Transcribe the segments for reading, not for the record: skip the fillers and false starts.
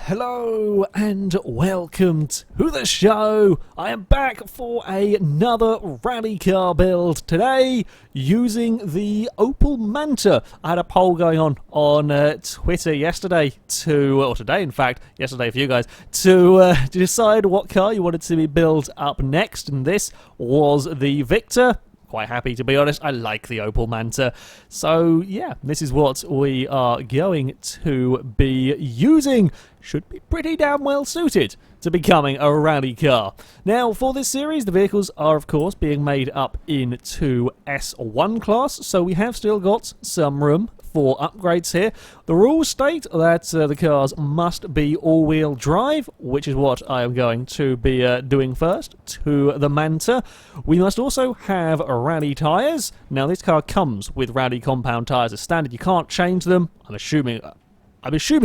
Hello and welcome to the show. I am back for another rally car build today using the Opel Manta. I had a poll going on Twitter yesterday or today in fact, yesterday for you guys, to decide what car you wanted to be built up next, and this was the Victor. Quite happy, to be honest. I like the Opel Manta. So yeah, this is what we are going to be using. Should be pretty damn well suited to becoming a rally car. Now, for this series, the vehicles are, of course, being made up into S1 class, so we have still got some room for upgrades here. The rules state that the cars must be all-wheel drive, which is what I am going to be doing first to the Manta. We must also have rally tyres. Now, this car comes with rally compound tyres as standard. You can't change them. I'm assuming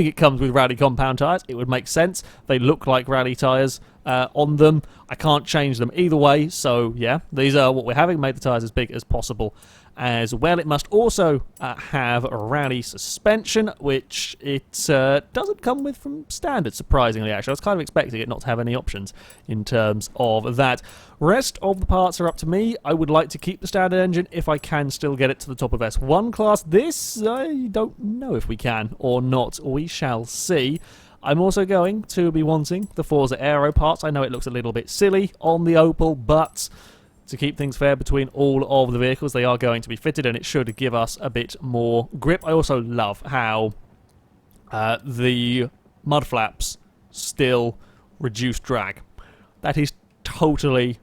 it comes with rally compound tyres. It would make sense. They look like rally tyres on them. I can't change them either way, so yeah, these are what we're having. Made the tyres as big as possible as well. It must also have a rally suspension, which it doesn't come with from standard, surprisingly, actually. I was kind of expecting it not to have any options in terms of that. Rest of the parts are up to me. I would like to keep the standard engine if I can still get it to the top of S1 class. This, I don't know if we can or not. We shall see. I'm also going to be wanting the Forza Aero parts. I know it looks a little bit silly on the Opel, but to keep things fair between all of the vehicles, they are going to be fitted, and it should give us a bit more grip. I also love how the mud flaps still reduce drag. That is totally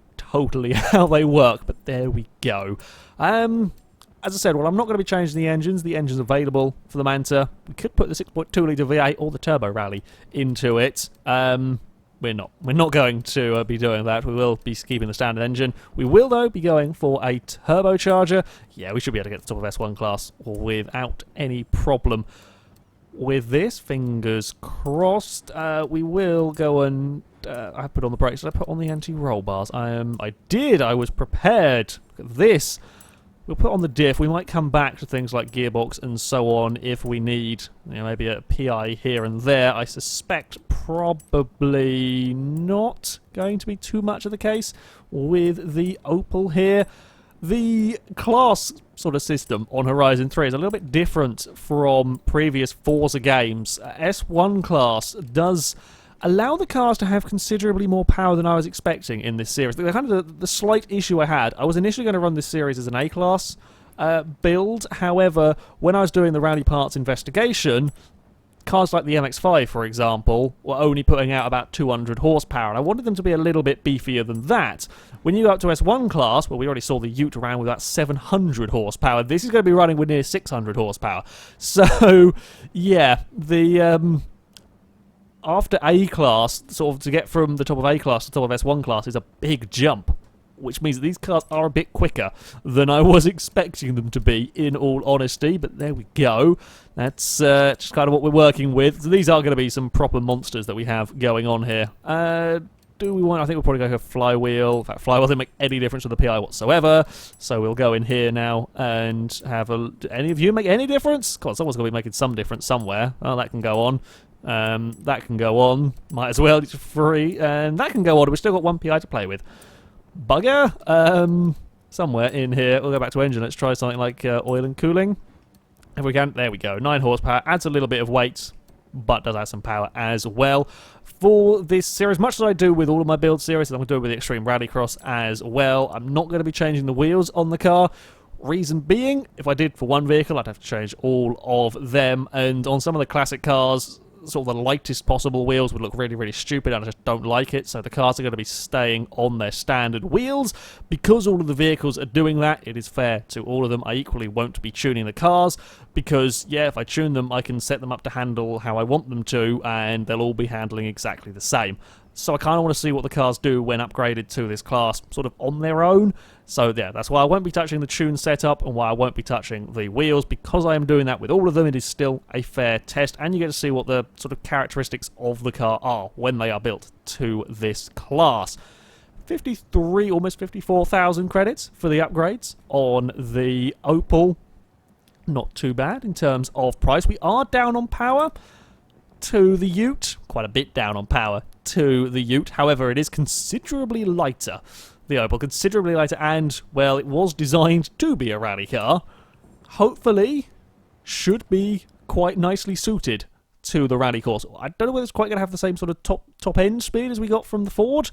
how they work, but there we go. As I said, well, I'm not going to be changing the engines. The engine's available for the Manta. We could put the 6.2 litre V8 or the Turbo Rally into it. We're not going to be doing that. We will be keeping the standard engine. We will, though, be going for a turbocharger. Yeah, we should be able to get to the top of S1 class without any problem with this. Fingers crossed. We will go and I put on the brakes. Did I put on the anti-roll bars? I did. I was prepared. Look at this. We'll put on the diff. We might come back to things like gearbox and so on if we need, maybe a PI here and there. I suspect probably not going to be too much of the case with the Opel here. The class sort of system on Horizon 3 is a little bit different from previous Forza games. S1 class does allow the cars to have considerably more power than I was expecting in this series. The slight issue I had, I was initially going to run this series as an A-class build. However, when I was doing the rally parts investigation, cars like the MX-5, for example, were only putting out about 200 horsepower, and I wanted them to be a little bit beefier than that. When you go up to S1 class, well, we already saw the Ute around with about 700 horsepower. This is going to be running with near 600 horsepower. So, yeah, the after A-class, sort of to get from the top of A-class to the top of S1 class is a big jump, which means that these cars are a bit quicker than I was expecting them to be, in all honesty, but there we go. That's just kind of what we're working with. So these are going to be some proper monsters that we have going on here. Do we want... I think we'll probably go for flywheel. In fact, flywheel doesn't make any difference to the PI whatsoever, so we'll go in here now and have a... Do any of you make any difference? God, someone's going to be making some difference somewhere. Oh, that can go on. That can go on. Might as well, it's free. And that can go on. We've still got one PI to play with. Bugger. Somewhere in here. We'll go back to engine. Let's try something like oil and cooling. If we can. There we go. 9 horsepower. Adds a little bit of weight, but does add some power as well. For this series, much as I do with all of my build series, I'm going to do it with the Extreme Rallycross as well. I'm not going to be changing the wheels on the car. Reason being, if I did for one vehicle, I'd have to change all of them. And on some of the classic cars, sort of the lightest possible wheels would look really stupid, and I just don't like it. So the cars are going to be staying on their standard wheels. Because all of the vehicles are doing that, it is fair to all of them. I equally won't be tuning the cars because, yeah, if I tune them, I can set them up to handle how I want them to, and they'll all be handling exactly the same. So I kind of want to see what the cars do when upgraded to this class, sort of on their own. So yeah, that's why I won't be touching the tune setup and why I won't be touching the wheels. Because I am doing that with all of them, it is still a fair test, and you get to see what the sort of characteristics of the car are when they are built to this class. 53, almost 54,000 credits for the upgrades on the Opel. Not too bad in terms of price. We are down on power. to the Ute. Quite a bit down on power to the Ute. However, it is considerably lighter. The Opel, considerably lighter, and, well, it was designed to be a rally car. Hopefully, should be quite nicely suited to the rally course. I don't know whether it's quite going to have the same sort of top end speed as we got from the Ford,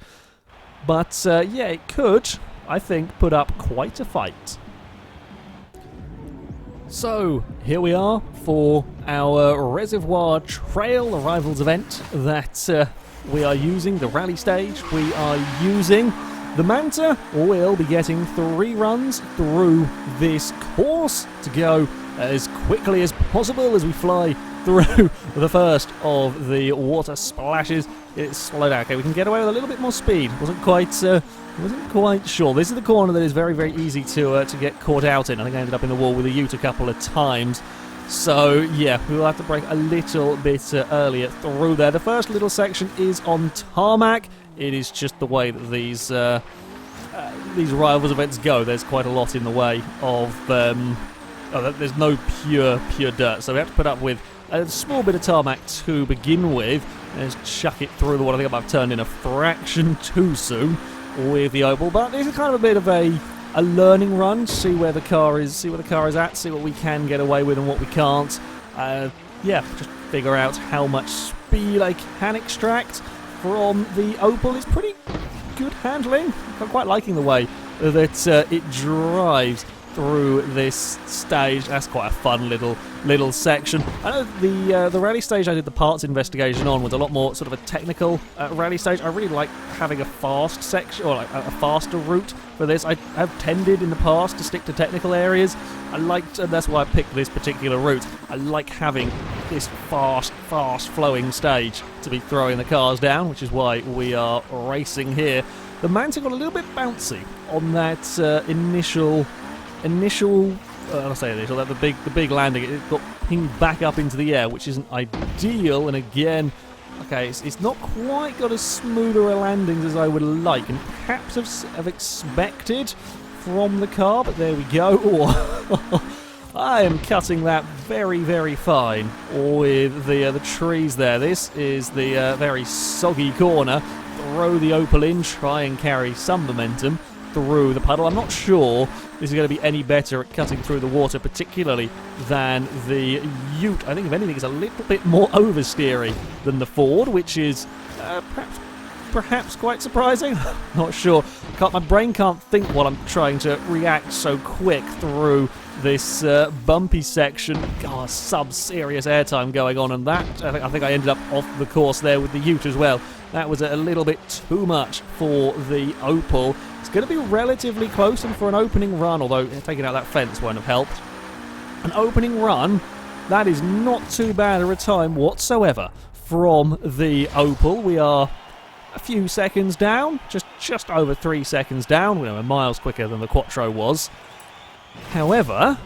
but yeah, it could, I think, put up quite a fight. So, here we are for our Reservoir Trail Rivals event that we are using, the rally stage. We are using the Manta. We'll be getting 3 runs through this course to go as quickly as possible as we fly through the first of the water splashes. It's slowed down. Okay, we can get away with a little bit more speed. Wasn't quite sure. This is the corner that is very, very easy to get caught out in. I think I ended up in the wall with a Ute a couple of times. So, yeah, we'll have to brake a little bit earlier through there. The first little section is on tarmac. It is just the way that these rivals events go. There's quite a lot in the way of... there's no pure dirt. So we have to put up with a small bit of tarmac to begin with. Let's chuck it through the water. I think I've turned in a fraction too soon with the Opel. But this is kind of a bit of a learning run, see where the car is at, see what we can get away with and what we can't. Yeah, just figure out how much speed I can extract from the Opel. It's pretty good handling. I'm quite liking the way that it drives through this stage. That's quite a fun little section. I know the rally stage I did the parts investigation on was a lot more sort of a technical rally stage. I really like having a fast section, or like a faster route for this. I have tended in the past to stick to technical areas. And that's why I picked this particular route. I like having this fast flowing stage to be throwing the cars down, which is why we are racing here. The Manta got a little bit bouncy on that initial, the big landing. It got pinged back up into the air, which isn't ideal. And again, okay, it's not quite got as smoother a landings as I would like, and perhaps have expected from the car. But there we go. I am cutting that very, very fine with the trees there. This is the very soggy corner. Throw the Opel in, try and carry some momentum through the puddle. I'm not sure this is going to be any better at cutting through the water, particularly than the Ute. I think, if anything, it's a little bit more oversteery than the Ford, which is perhaps quite surprising. Not sure. My brain can't think while I'm trying to react so quick through this bumpy section. God, sub-serious airtime going on, and that I think I ended up off the course there with the Ute as well. That was a little bit too much for the Opel. It's going to be relatively close, and for an opening run, although taking out that fence won't have helped, an opening run, that is not too bad of a time whatsoever from the Opel. We are a few seconds down, just over 3 seconds down. We're miles quicker than the Quattro was. However,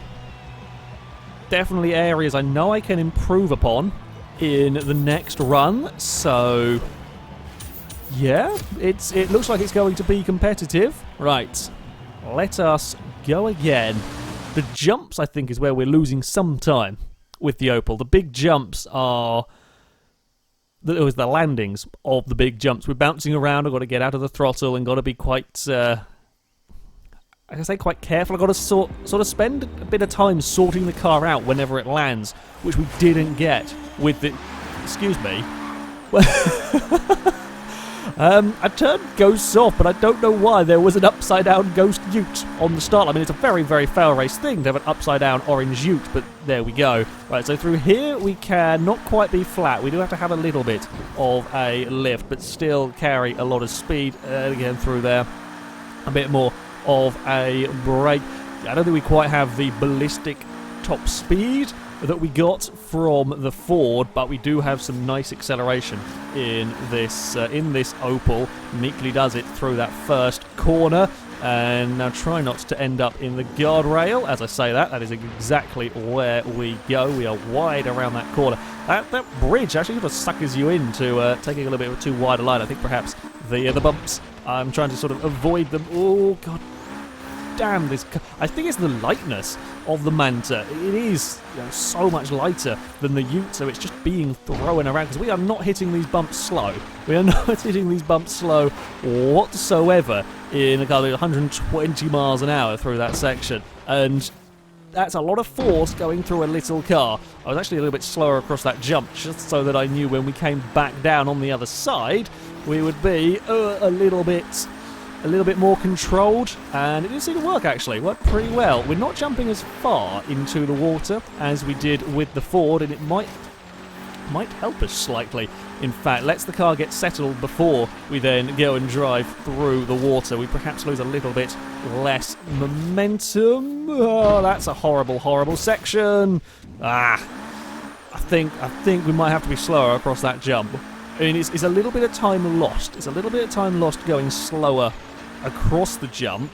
definitely areas I know I can improve upon in the next run, so yeah, it looks like it's going to be competitive. Right, let us go again. The jumps, I think, is where we're losing some time with the Opel. The big jumps are... It was the landings of the big jumps. We're bouncing around. I've got to get out of the throttle and got to be quite... I can say quite careful. I've got to sort of spend a bit of time sorting the car out whenever it lands, which we didn't get with the... Excuse me. I turned Ghosts off, but I don't know why there was an upside-down Ghost Ute on the start. I mean, it's a very, very FailRace thing to have an upside-down orange Ute, but there we go. Right, so through here we can not quite be flat. We do have to have a little bit of a lift, but still carry a lot of speed. Again, through there, a bit more of a brake. I don't think we quite have the ballistic top speed that we got from the Ford, but we do have some nice acceleration in this Opel. Meekly does it through that first corner, and now try not to end up in the guardrail. As I say that is exactly where we go. We are wide around that corner. That bridge actually sort of suckers you into taking a little bit of a too wide a line. I think perhaps the bumps, I'm trying to sort of avoid them. Oh god, damn, I think it's the lightness of the Manta. It is, you know, so much lighter than the Ute, so it's just being thrown around, because we are not hitting these bumps slow. We are not hitting these bumps slow whatsoever in a car of 120 miles an hour through that section. And that's a lot of force going through a little car. I was actually a little bit slower across that jump, just so that I knew when we came back down on the other side, we would be a little bit more controlled, and it did seem to work actually. It worked pretty well. We're not jumping as far into the water as we did with the Ford, and it might help us slightly. In fact, lets the car get settled before we then go and drive through the water. We perhaps lose a little bit less momentum. Oh, that's a horrible, horrible section. I think we might have to be slower across that jump. I mean, it's a little bit of time lost. It's a little bit of time lost going slower across the jump,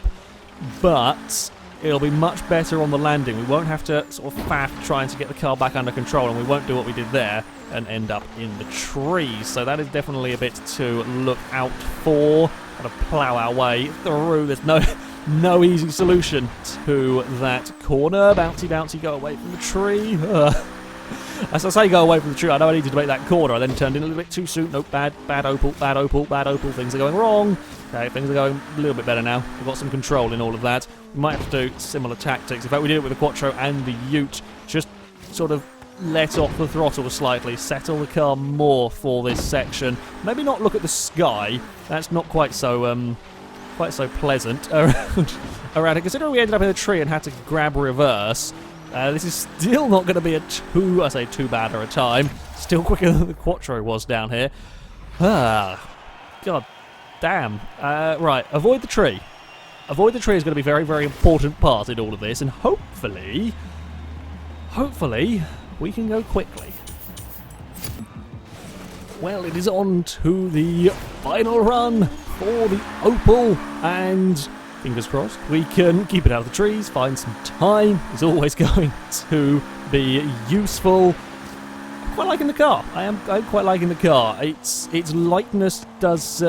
but it'll be much better on the landing. We won't have to sort of faff trying to get the car back under control, and we won't do what we did there and end up in the trees. So that is definitely a bit to look out for. Got to plough our way through. There's no easy solution to that corner. Bouncy, bouncy, go away from the tree. As I say, go away from the tree, I know I needed to make that corner. I then turned in a little bit too soon. Nope, bad Opel, bad Opel, bad Opel. Things are going wrong. Okay, things are going a little bit better now. We've got some control in all of that. We might have to do similar tactics. In fact, we did it with the Quattro and the Ute. Just sort of let off the throttle slightly, settle the car more for this section. Maybe not look at the sky. That's not quite so pleasant around it. Considering we ended up in a tree and had to grab reverse, this is still not going to be too bad a time. Still quicker than the Quattro was down here. God damn. Right, avoid the tree. Avoid the tree is going to be a very, very important part in all of this, and hopefully, we can go quickly. Well, it is on to the final run for the Opel, and fingers crossed we can keep it out of the trees, find some time. It's always going to be useful. I'm quite liking the car. I'm quite liking the car. Its lightness does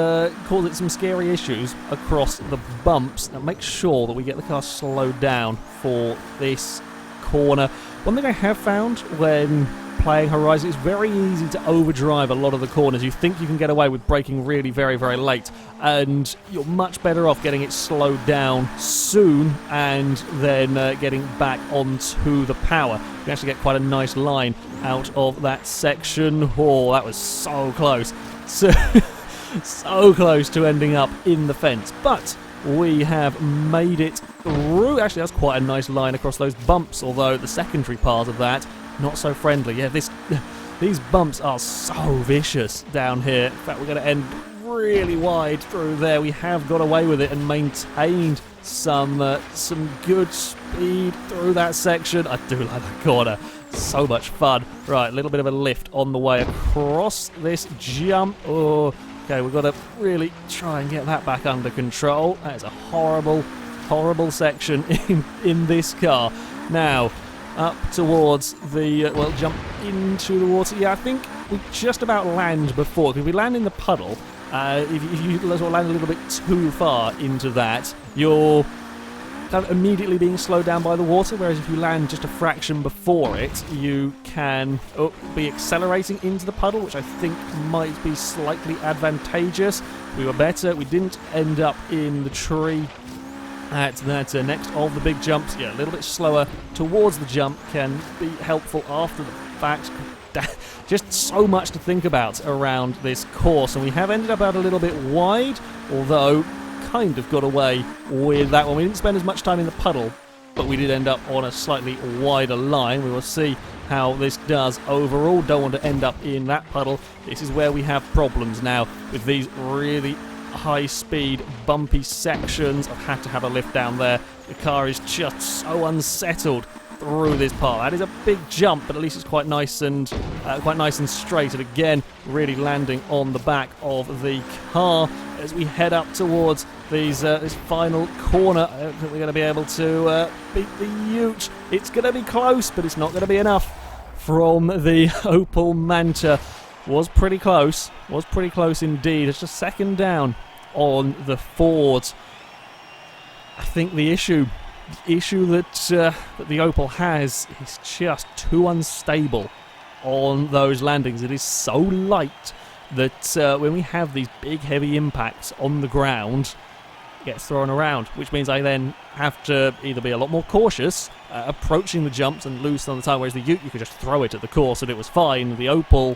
cause it some scary issues across the bumps. Now make sure that we get the car slowed down for this corner. One thing I have found when playing Horizon, it's very easy to overdrive a lot of the corners. You think you can get away with braking really very, very late, and you're much better off getting it slowed down soon and then getting back onto the power. You can actually get quite a nice line out of that section. Oh, that was so close. So close to ending up in the fence, but we have made it through. Actually, that's quite a nice line across those bumps, although the secondary part of that, not so friendly. Yeah, these bumps are so vicious down here. In fact, we're going to end really wide through there. We have got away with it and maintained some good speed through that section. I do like that corner. So much fun. Right, a little bit of a lift on the way across this jump. Oh, okay, we've got to really try and get that back under control. That is a horrible, horrible section in this car. Now, up towards the, jump into the water. Yeah, I think we just about land before. If we land in the puddle, if you sort of land a little bit too far into that, you're kind of immediately being slowed down by the water, whereas if you land just a fraction before it, you can be accelerating into the puddle, which I think might be slightly advantageous. We were better. We didn't end up in the tree at that next of the big jumps. Yeah, a little bit slower towards the jump can be helpful after the fact. Just so much to think about around this course, and we have ended up out a little bit wide, although kind of got away with that one. We didn't spend as much time in the puddle, but we did end up on a slightly wider line. We will see how this does overall. Don't want to end up in that puddle. This is where we have problems now with these really high-speed, bumpy sections. I've had to have a lift down there. The car is just so unsettled through this part. That is a big jump, but at least it's quite nice and straight. And again, really landing on the back of the car as we head up towards this final corner. I don't think we're going to be able to beat the Ute. It's going to be close, but it's not going to be enough from the Opel Manta. Was pretty close indeed. It's just second down on the Ford. I think the issue that the Opel has is just too unstable on those landings. It is so light that when we have these big heavy impacts on the ground, it gets thrown around, which means I then have to either be a lot more cautious approaching the jumps and lose some of the time, whereas the Ute, you could just throw it at the course and it was fine. The Opel,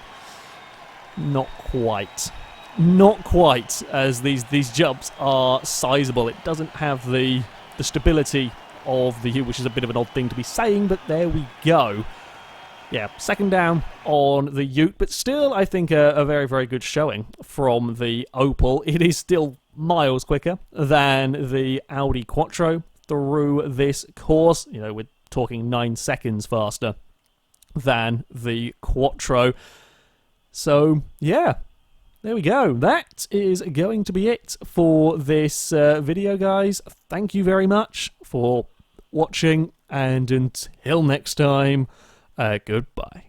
not quite, as these jumps are sizable. It doesn't have the stability of the Ute, which is a bit of an odd thing to be saying, but there we go. Yeah, second down on the Ute, but still I think a very, very good showing from the Opel. It is still miles quicker than the Audi Quattro through this course. You know, we're talking 9 seconds faster than the Quattro. So, yeah, there we go. That is going to be it for this video, guys. Thank you very much for watching, and until next time, goodbye.